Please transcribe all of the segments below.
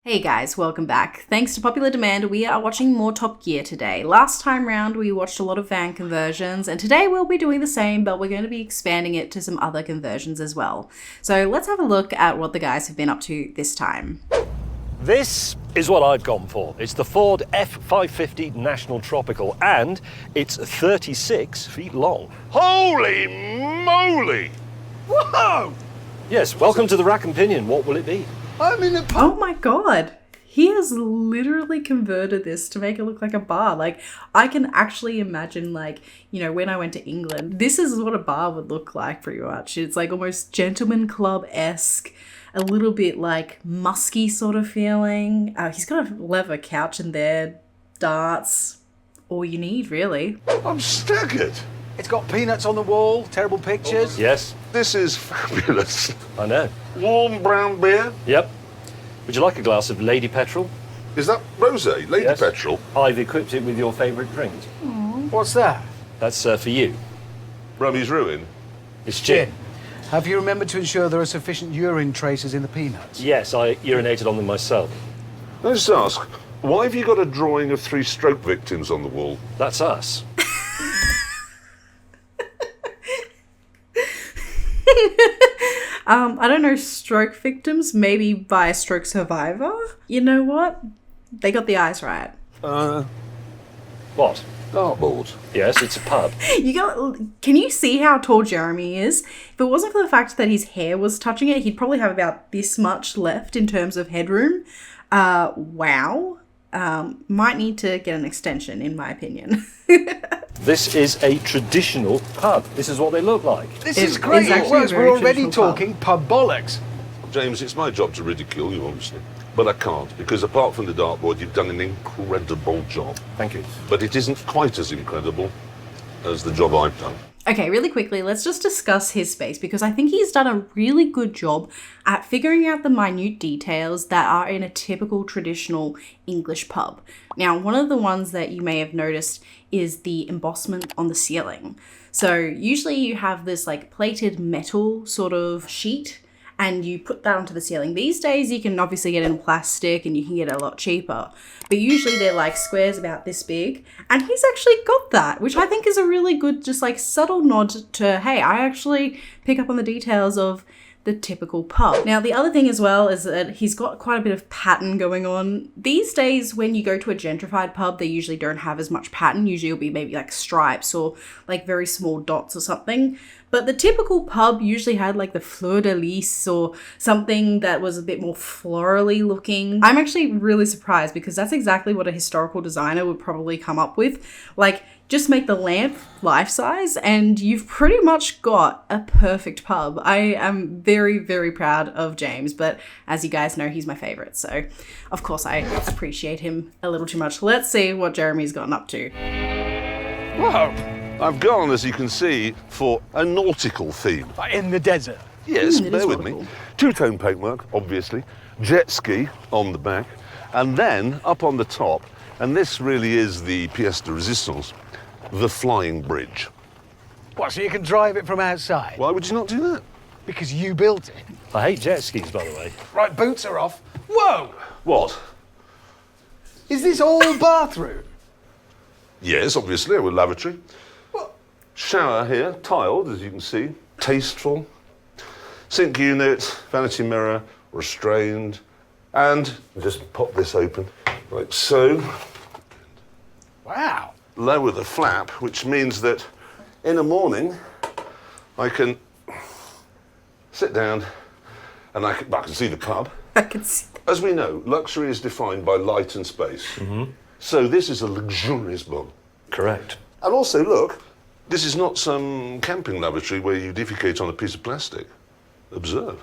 Hey guys, welcome back. Thanks to popular demand, we are watching more Top Gear today. Last time round, we watched a lot of van conversions, and today we'll be doing the same, but we're going to be expanding it to some other conversions as well. So let's have a look at what the guys have been up to this time. This is what I've gone for. It's the Ford F550 National Tropical, and it's 36 feet long. Holy moly! Whoa! Yes, welcome to the Rack and Pinion. What will it be? I'm in a Oh my god! He has literally converted this to make it look like a bar. Like, I can actually imagine, like, you know, when I went to England, this is what a bar would look like pretty much. It's like almost gentleman club-esque, a little bit like musky sort of feeling. He's got a leather couch in there, darts, all you need really. I'm staggered. It's got peanuts on the wall, terrible pictures. Yes, This is fabulous. I know. Warm brown beer. Yep. Would you like a glass of Lady Petrol? Is that rosé? Lady Yes. Petrol? I've equipped it with your favourite drink. What's that? That's for you. Rummy's Ruin? It's gin. Have you remembered to ensure there are sufficient urine traces in the peanuts? Yes, I urinated on them myself. Can I just ask, why have you got a drawing of 3 stroke victims on the wall? That's us. I don't know, stroke victims, maybe by a stroke survivor? You know what? They got the eyes right. What? Dartboard. Yes, it's a pub. Can you see how tall Jeremy is? If it wasn't for the fact that his hair was touching it, he'd probably have about this much left in terms of headroom. Wow. Might need to get an extension, in my opinion. This is a traditional pub. This is what they look like. This It- is great. it's It actually a works. very We're already traditional pub. talking pub bollocks. James, it's my job to ridicule you, obviously. But I can't, because apart from the dartboard, you've done an incredible job. Thank you. But it isn't quite as incredible as the job I've done. Okay, really quickly, let's just discuss his space because I think he's done a really good job at figuring out the minute details that are in a typical traditional English pub. Now, one of the ones that you may have noticed is the embossment on the ceiling. So usually you have this like plated metal sort of sheet and you put that onto the ceiling. These days you can obviously get it in plastic and you can get it a lot cheaper. But usually they're like squares about this big. And he's actually got that, which I think is a really good, just like subtle nod to, hey, I actually pick up on the details of the typical pub. Now, the other thing as well is that he's got quite a bit of pattern going on. These days, when you go to a gentrified pub, they usually don't have as much pattern. Usually it'll be maybe like stripes or like very small dots or something. But the typical pub usually had like the fleur de lis or something that was a bit more florally looking. I'm actually really surprised because that's exactly what a historical designer would probably come up with. Like, just make the lamp life size and you've pretty much got a perfect pub. I am very, very proud of James, but as you guys know, he's my favorite. So of course I appreciate him a little too much. Let's see what Jeremy's gotten up to. Wow. I've gone, as you can see, for a nautical theme. In the desert. Yes, It is bear with me. nautical. Two-tone paintwork, obviously. Jet ski on the back. And then, up on the top, and this really is the pièce de résistance, the flying bridge. What, so you can drive it from outside? Why would you not do that? Because you built it. I hate jet skis, by the way. Right, boots are off. Whoa! What? Is this all bathroom? Yes, obviously, with lavatory. What? Shower here, tiled, as you can see. Tasteful. Sink unit, vanity mirror, restrained. And just pop this open, like so. Wow. Lower the flap, which means that in the morning I can sit down and I can see the pub. I can see that. As we know, luxury is defined by light and space. So this is a luxurious pub. Correct. And also, look, this is not some camping lavatory where you defecate on a piece of plastic. Observe.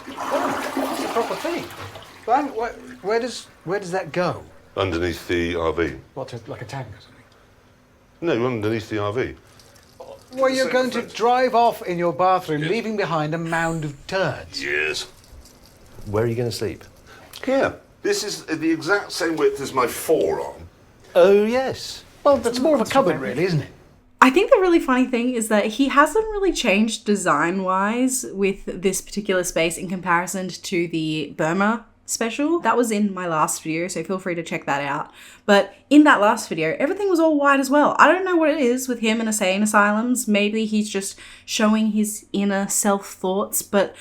That's a proper thing. Well, where does that go? Underneath the RV. What, like a tank or something? No, underneath the RV. Well, you're going to drive off in your bathroom, leaving behind a mound of turds. Yes. Where are you going to sleep? Here. This is the exact same width as my forearm. Oh, yes. Well, that's more of a cupboard, really, isn't it? I think the really funny thing is that he hasn't really changed design-wise with this particular space in comparison to the Burma special. That was in my last video, so feel free to check that out. But in that last video, everything was all white as well. I don't know what it is with him and insane asylums. Maybe he's just showing his inner self-thoughts, but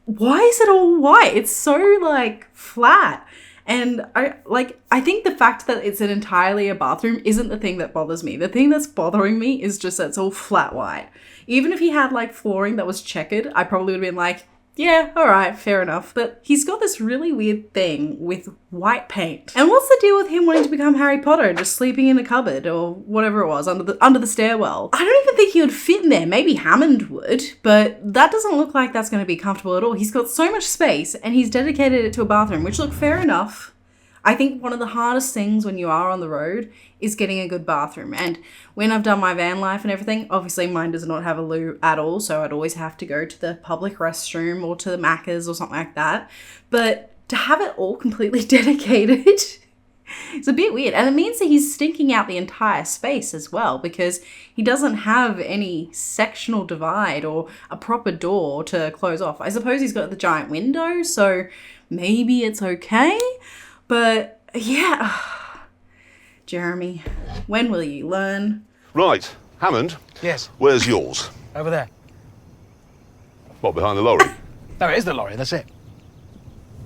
why is it all white? It's so, like, flat. And I think the fact that it's entirely a bathroom isn't the thing that bothers me. The thing that's bothering me is just that it's all flat white. Even if he had like flooring that was checkered, I probably would have been like, yeah, all right, fair enough. But he's got this really weird thing with white paint. And what's the deal with him wanting to become Harry Potter, just sleeping in the cupboard or whatever it was, under the stairwell? I don't even think he would fit in there. Maybe Hammond would, but that doesn't look like that's going to be comfortable at all. He's got so much space and he's dedicated it to a bathroom, which, look, fair enough. I think one of the hardest things when you are on the road is getting a good bathroom. And when I've done my van life and everything, obviously mine does not have a loo at all, so I'd always have to go to the public restroom or to the Macca's or something like that. But to have it all completely dedicated, it's a bit weird. And it means that he's stinking out the entire space as well, because he doesn't have any sectional divide or a proper door to close off. I suppose he's got the giant window, so maybe it's okay. But yeah, Jeremy, when will you learn? Right, Hammond. Yes. Where's yours? Over there. What, behind the lorry? No, it is the lorry, that's it.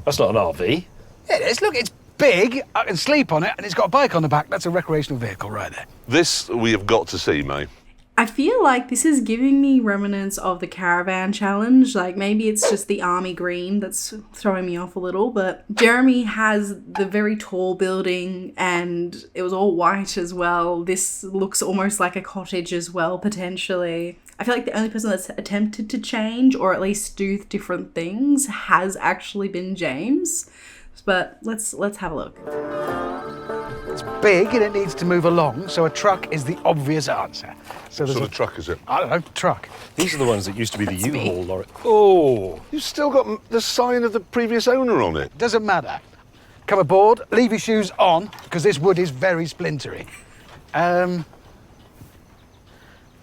That's not an RV. Yeah, it is. Look, it's big. I can sleep on it, and it's got a bike on the back. That's a recreational vehicle right there. This we have got to see, May. I feel like this is giving me remnants of the caravan challenge. Like, maybe it's just the army green that's throwing me off a little, but Jeremy has the very tall building and it was all white as well. This looks almost like a cottage as well, potentially. I feel like the only person that's attempted to change or at least do different things has actually been James. But let's have a look. It's big and it needs to move along, so a truck is the obvious answer. So What there's sort a of truck is it? I don't know, truck. These are the ones that used to be the That's me. U-Haul lorry. Oh, You've still got the sign of the previous owner on it. Doesn't matter. Come aboard, leave your shoes on, because this wood is very splintery.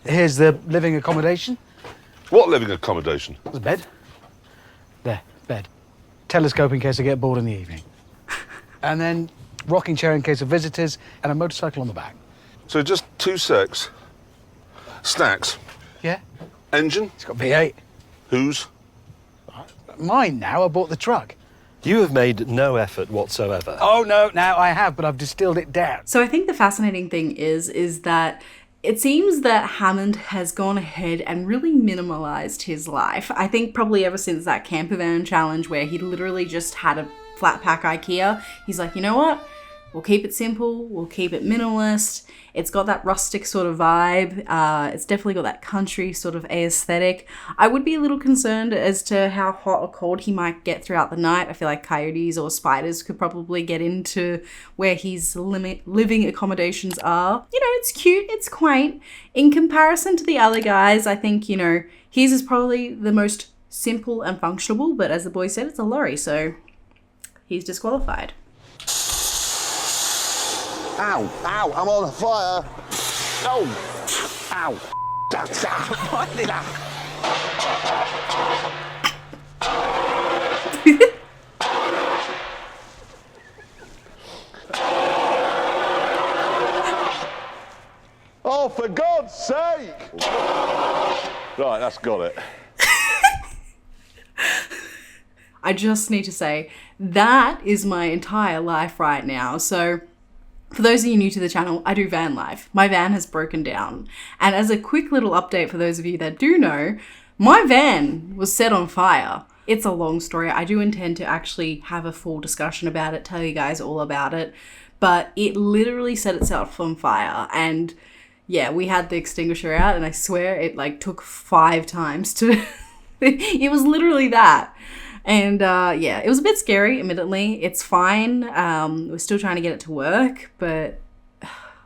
Here's the living accommodation. What living accommodation? There's a bed. There, bed. Telescope in case I get bored in the evening. And then rocking chair in case of visitors, and a motorcycle on the back. So just 2 secs. Snacks. Yeah, Engine. it's got V8. Whose? Mine now, I bought the truck. you have made no effort whatsoever. Oh, no, now I have, but I've distilled it down. So I think the fascinating thing is that it seems that Hammond has gone ahead and really minimalized his life. I think probably ever since that camper van challenge where he literally just had a flat pack IKEA, he's like, you know what? We'll keep it simple. We'll keep it minimalist. It's got that rustic sort of vibe. It's definitely got that country sort of aesthetic. I would be a little concerned as to how hot or cold he might get throughout the night. I feel like coyotes or spiders could probably get into where his living accommodations are. You know, it's cute. It's quaint. In comparison to the other guys, I think, you know, his is probably the most simple and functional. But as the boy said, it's a lorry, so he's disqualified. Ow, ow, I'm on fire. Oh, ow. Oh, for God's sake! Right, that's got it. I just need to say, that is my entire life right now. So for those of you new to the channel, I do van life. My van has broken down. And as a quick little update for those of you that do know, my van was set on fire. It's a long story. I do intend to actually have a full discussion about it, tell you guys all about it. But it literally set itself on fire. And yeah, we had the extinguisher out and I swear it like took 5 times to... It was literally that. And yeah, it was a bit scary, admittedly. It's fine. We're still trying to get it to work, but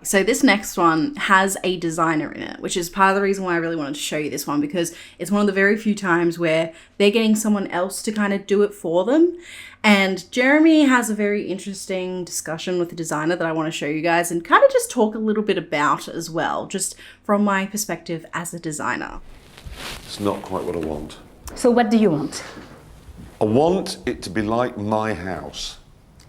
So this next one has a designer in it, which is part of the reason why I really wanted to show you this one, because it's one of the very few times where they're getting someone else to kind of do it for them. And Jeremy has a very interesting discussion with the designer that I want to show you guys and kind of just talk a little bit about as well, just from my perspective as a designer. It's not quite what I want. So what do you want? I want it to be like my house.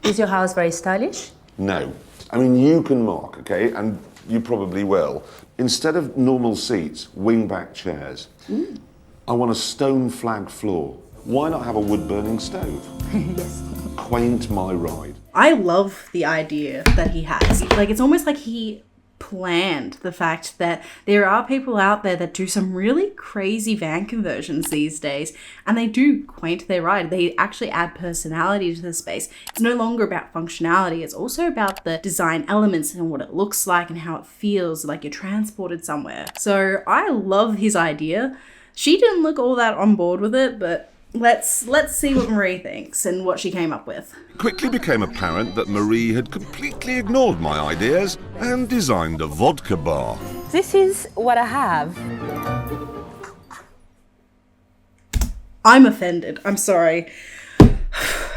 Is your house very stylish? No. I mean, you can mark, okay, and you probably will. Instead of normal seats, wing-back chairs. I want a stone flag floor. Why not have a wood-burning stove? Yes. Quaint my ride. I love the idea that he has. Like, it's almost like he planned the fact that there are people out there that do some really crazy van conversions these days, and they do quaint their ride. They actually add personality to the space. It's no longer about functionality, it's also about the design elements and what it looks like and how it feels like you're transported somewhere. So I love his idea. She didn't look all that on board with it, but let's see what Marie thinks and what she came up with. It quickly became apparent that Marie had completely ignored my ideas and designed a vodka bar. This is what I have. I'm offended. I'm sorry.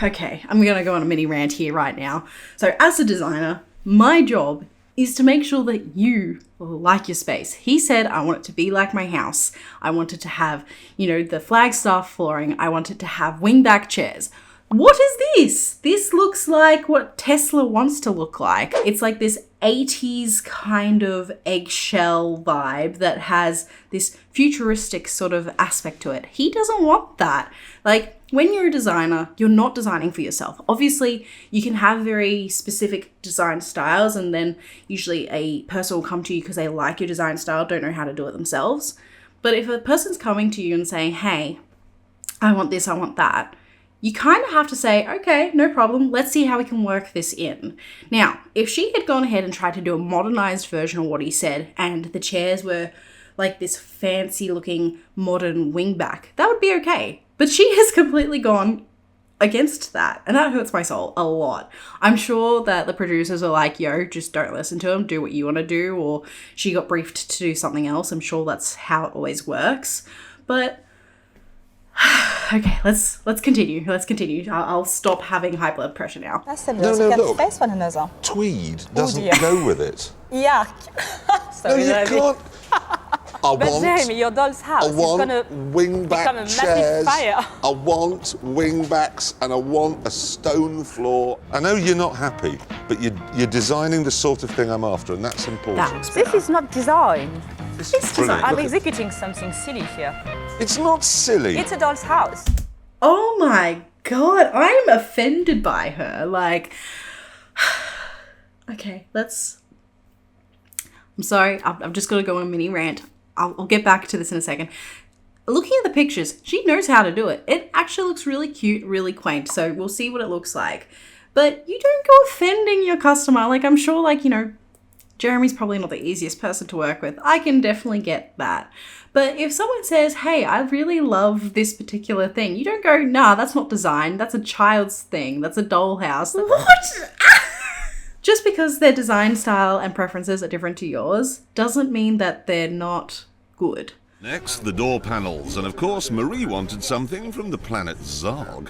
Okay, I'm gonna go on a mini rant here right now. So as a designer, my job is to make sure that you like your space. He said, I want it to be like my house. I want it to have, you know, the Flagstaff flooring. I want it to have wingback chairs. What is this? This looks like what Tesla wants to look like. It's like this 80s kind of eggshell vibe that has this futuristic sort of aspect to it. He doesn't want that. Like, when you're a designer, you're not designing for yourself. Obviously, you can have very specific design styles, and then usually a person will come to you because they like your design style, don't know how to do it themselves. But if a person's coming to you and saying, hey, I want this, I want that, you kind of have to say, okay, no problem, let's see how we can work this in. Now, if she had gone ahead and tried to do a modernized version of what he said, and the chairs were like this fancy looking modern wingback, that would be okay. But she has completely gone against that, and that hurts my soul a lot. I'm sure that the producers are like, yo, just don't listen to him, do what you want to do, or she got briefed to do something else. I'm sure that's how it always works. But okay, let's continue. I'll stop having high blood pressure now. That's the music and look. space one another. Tweed doesn't dear. go with it. Yuck. No, Sorry, you Jeremy. can't. But Jeremy, your doll's house is going to become a wingback massive chairs. fire. I want wingbacks and I want a stone floor. I know you're not happy, but you're designing the sort of thing I'm after, and that's important. This is not design. This is brilliant. I'm Look at- executing something silly here. It's not silly. It's a doll's house. Oh my god, I'm offended by her. Like, okay, I'm sorry, I'm just gonna go on a mini rant. I'll get back to this in a second. Looking at the pictures, she knows how to do it. It actually looks really cute, really quaint, so we'll see what it looks like. But you don't go offending your customer. Like, I'm sure, like, you know, Jeremy's probably not the easiest person to work with. I can definitely get that. But if someone says, hey, I really love this particular thing, you don't go, nah, that's not design. That's a child's thing. That's a dollhouse. What? Just because their design style and preferences are different to yours doesn't mean that they're not good. Next, the door panels, and of course, Marie wanted something from the planet Zog.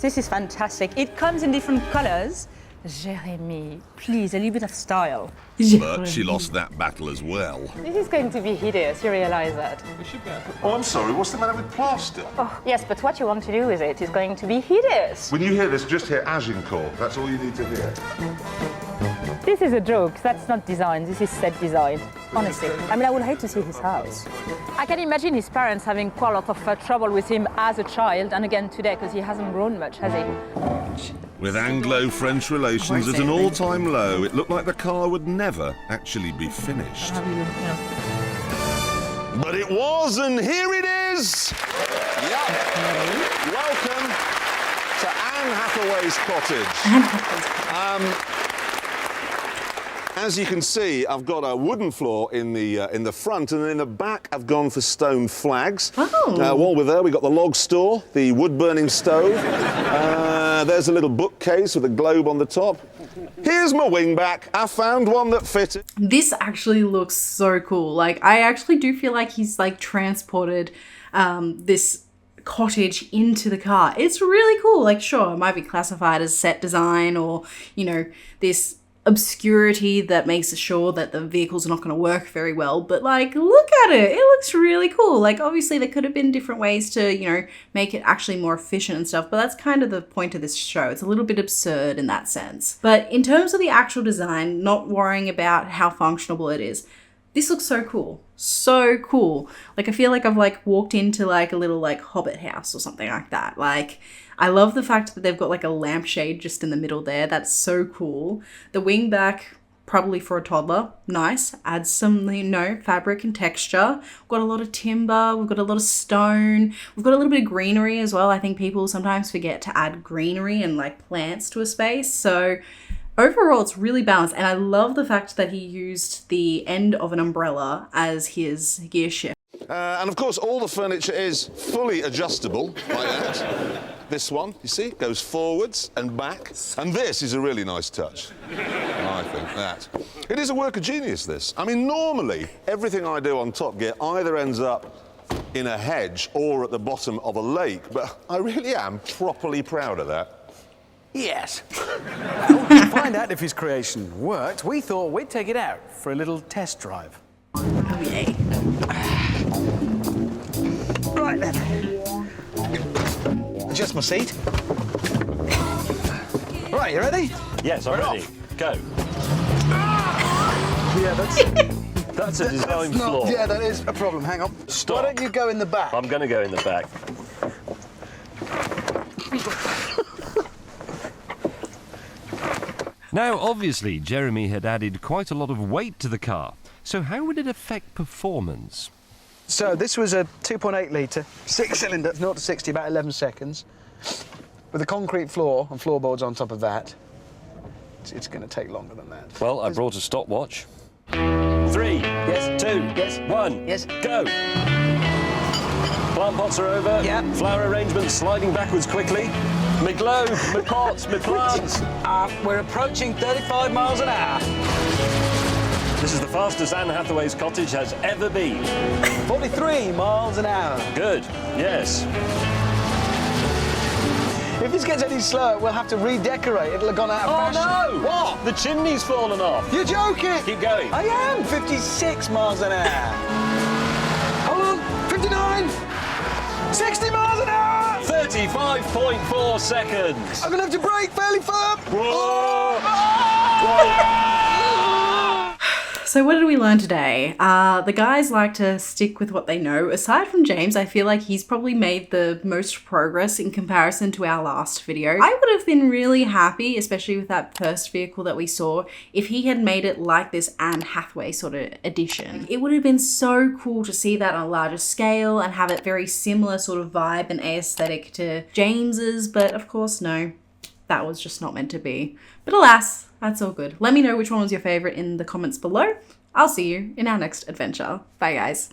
This is fantastic. It comes in different colors. Jeremy, please, a little bit of style. But she lost that battle as well. This is going to be hideous, you realize that? Oh, I'm sorry, what's the matter with plaster? Oh, yes, but what you want to do with it is going to be hideous. When you hear this, just hear Agincourt. That's all you need to hear. This is a joke. That's not design. This is set design. Honestly. I mean, I would hate to see his house. I can imagine his parents having quite a lot of trouble with him as a child, and again today, because he hasn't grown much, has he? With Anglo-French relations at an all-time low, it looked like the car would never actually be finished. But it was, and here it is! Yep. Welcome to Anne Hathaway's cottage. As you can see, I've got a wooden floor in the front, and in the back I've gone for stone flags. Oh. While we're there, we've got the log store, the wood-burning stove, there's a little bookcase with a globe on the top. Here's my wingback. I found one that fitted. This actually looks so cool. Like, I actually do feel like he's like transported this cottage into the car. It's really cool. Like, sure, it might be classified as set design or, you know, this obscurity that makes sure that the vehicle's not going to work very well, but like, look at it. It looks really cool. Like, obviously there could have been different ways to, you know, make it actually more efficient and stuff, but that's kind of the point of this show. It's a little bit absurd in that sense. But in terms of the actual design, not worrying about how functional it is, this looks so cool. So cool. Like, I feel like I've like walked into like a little like Hobbit house or something like that. Like, I love the fact that they've got like a lampshade just in the middle there. That's so cool. The wingback, probably for a toddler. Nice. Adds some, you know, fabric and texture. We've got a lot of timber. We've got a lot of stone. We've got a little bit of greenery as well. I think people sometimes forget to add greenery and like plants to a space. So overall, it's really balanced. And I love the fact that he used the end of an umbrella as his gear shift. And of course, all the furniture is fully adjustable like that. This one, you see, goes forwards and back. And this is a really nice touch. I think that. It is a work of genius, this. I mean, normally, everything I do on Top Gear either ends up in a hedge or at the bottom of a lake, but I really am properly proud of that. Yes. Well, to find out if his creation worked, we thought we'd take it out for a little test drive. Oh, yay. Right then. Adjust my seat. Right, you ready? Yes, I'm ready. Go. Yeah, That's a design flaw. Yeah, that is a problem. Hang on. Stop. Why don't you go in the back? I'm going to go in the back. Now, obviously, Jeremy had added quite a lot of weight to the car. So how would it affect performance? So this was a 2.8 litre, 6-cylinder, 0 to 60, about 11 seconds. With a concrete floor and floorboards on top of that, it's going to take longer than that. Well, I brought a stopwatch. 3, Yes. 2, Yes. 1, Yes. go! Plant pots are over. Yeah. Flower arrangement sliding backwards quickly. My globe, my pots, my plants. We're approaching 35 miles an hour. This is the fastest Anne Hathaway's cottage has ever been. 43 miles an hour. Good, yes. If this gets any slower, we'll have to redecorate. It'll have gone out of fashion. No! What? The chimney's fallen off. You're joking! Keep going. I am! 56 miles an hour. Hold on! 59! 60 miles an hour! 35.4 seconds. I'm gonna have to brake fairly firm! Whoa! So what did we learn today? The guys like to stick with what they know. Aside from James, I feel like he's probably made the most progress in comparison to our last video. I would have been really happy, especially with that first vehicle that we saw, if he had made it like this Anne Hathaway sort of edition. It would have been so cool to see that on a larger scale and have it very similar sort of vibe and aesthetic to James's, but of course, no. That was just not meant to be. But alas, that's all good. Let me know which one was your favorite in the comments below. I'll see you in our next adventure. Bye, guys.